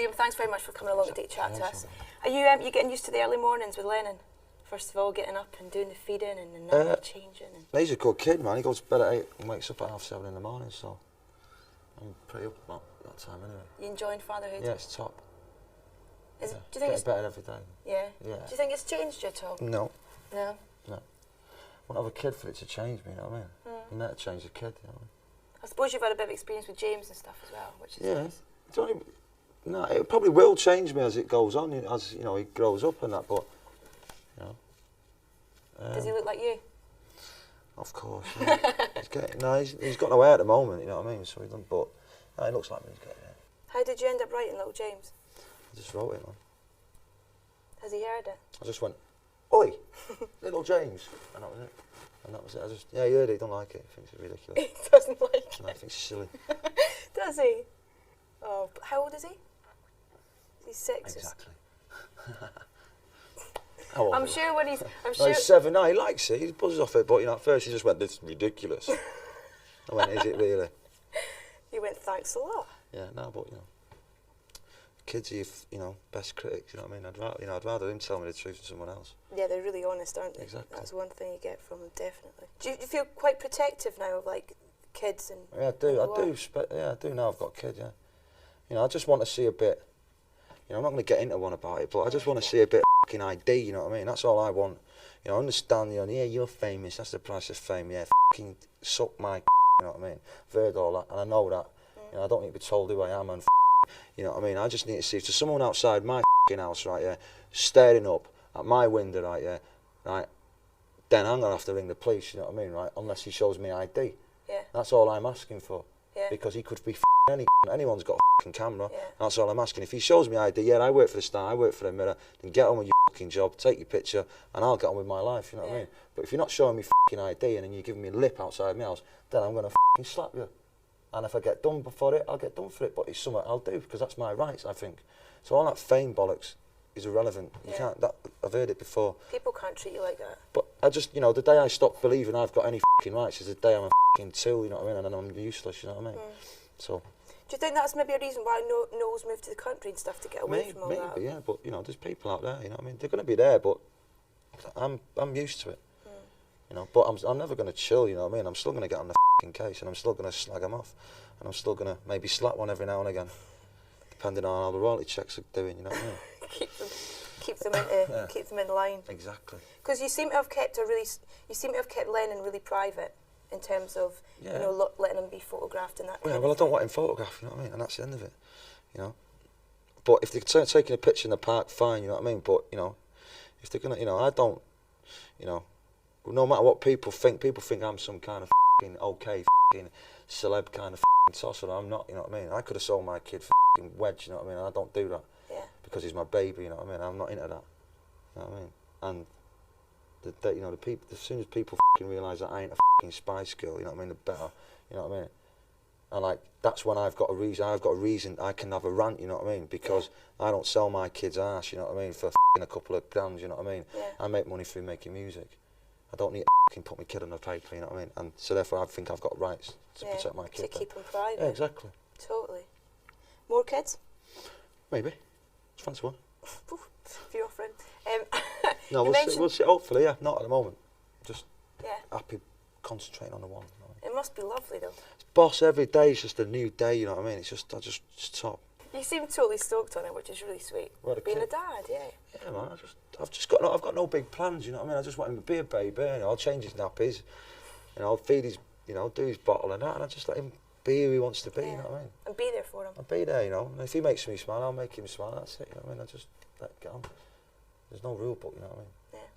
Liam, thanks very much for coming along today to chat to us. Are you getting used to the early mornings with Lennon? First of all, getting up and doing the feeding and the changing. He's a good kid, man. He goes to bed at 8 and wakes up at 6:30 in the morning, so I'm pretty up about that time anyway. You enjoying fatherhood? Yeah, it's top. Do you think getting it's better every day? Yeah. Yeah. Do you think it's changed you at all? No. No. No. I won't have a kid for it to change me. You know what I mean? You never change a kid. You know what I mean? I suppose you've had a bit of experience with James and stuff as well, which is nice. It's only, no, it probably will change me as it goes on, as you know, he grows up and that. But you know. Does he look like you? Of course. Yeah. he's got no hair at the moment. You know what I mean? So he doesn't. But he looks like me. He's got hair. How did you end up writing Little James? I just wrote it, man. Has he heard it? I just went, oi, Little James, and that was it. And that was it. He heard it. He don't like it. He thinks it's ridiculous. He doesn't like it. No, he thinks it's silly. Does he? Oh, how old is he? Is he 6? Exactly. How old I'm is he? sure when he's. No, he's 7 now. He likes it. He buzzes off it. But you know, at first he just went, "This is ridiculous." I went, "Is it really?" He went, "Thanks a lot." Yeah, no, but you know, kids are your best critics. You know what I mean? I'd rather him tell me the truth than someone else. Yeah, they're really honest, aren't they? Exactly. That's one thing you get from them, definitely. Do you feel quite protective now of like kids and? Yeah, I do. I do now. I've got a kid. Yeah. You know, I just want to see a bit. You know, I'm not going to get into one about it, but I just want to see a bit of fucking ID. You know what I mean? That's all I want. You know, I understand. You know, yeah, you're famous. That's the price of fame. Yeah, fucking suck my. You know what I mean? I've heard all that, and I know that. You know, I don't need to be told who I am and. You know what I mean? I just need to see if there's someone outside my house, right, yeah, staring up at my window, right, yeah, right, then I'm going to have to ring the police, you know what I mean, right, unless he shows me ID. Yeah. That's all I'm asking for. Yeah. Because he could be anyone's got a camera. Yeah. That's all I'm asking. If he shows me ID, yeah, I work for the Star, I work for the Mirror, then get on with your job, take your picture, and I'll get on with my life, you know what I mean? But if you're not showing me ID and then you're giving me lip outside my house, then I'm going to slap you. And if I get done for it, I'll get done for it. But it's something I'll do because that's my rights, I think. So all that fame bollocks is irrelevant. You can't. I've heard it before. People can't treat you like that. But I just, you know, the day I stop believing I've got any rights is the day I'm a tool. You know what I mean? And I'm useless. You know what I mean? So. Do you think that's maybe a reason why Noel's moved to the country and stuff to get away from all that? Maybe, yeah. But you know, there's people out there. You know what I mean? They're going to be there, but I'm used to it. You know, but I'm never going to chill. You know what I mean? I'm still going to get on the case, and I'm still going to slag them off, and I'm still going to maybe slap one every now and again, depending on how the royalty checks are doing. You know what I mean? keep them in line. Exactly. Because you seem to have kept Lennon really private in terms of you know letting him be photographed and that. Yeah, well, I don't want him photographed. You know what I mean? And that's the end of it. You know. But if they're taking a picture in the park, fine. You know what I mean? But you know, if they're gonna, you know, I don't, you know. No matter what people think I'm some kind of celeb kind of tosser. I'm not, you know what I mean? I could have sold my kid wedge, you know what I mean? And I don't do that. Yeah. Because he's my baby, you know what I mean? I'm not into that. You know what I mean? And you know, the people, as soon as people realise that I ain't a Spice Girl, you know what I mean? The better, you know what I mean? And like that's when I've got a reason. I can have a rant, you know what I mean? Because I don't sell my kid's ass, you know what I mean? For a couple of grand, you know what I mean? Yeah. I make money through making music. I don't need to put my kid on the paper, you know what I mean? And so therefore I think I've got rights to protect my kid. To keep them private. Yeah, exactly. Totally. More kids? Maybe. It's fancy one. For your friend. No, we'll see. Hopefully, yeah. Not at the moment. Just happy concentrating on the one. You know what I mean? It must be lovely though. It's boss, every day is just a new day, you know what I mean? It's top. You seem totally stoked on it, which is really sweet. Being a dad, yeah. Yeah, man. I've got no big plans, you know what I mean? I just want him to be a baby. You know, I'll change his nappies. You know, I'll feed his, you know, do his bottle and that, and I just let him be who he wants to be. You know what I mean? And be there for him. I'll be there, you know. And if he makes me smile, I'll make him smile. That's it. You know what I mean? I just let it get on. There's no rule book, you know what I mean? Yeah.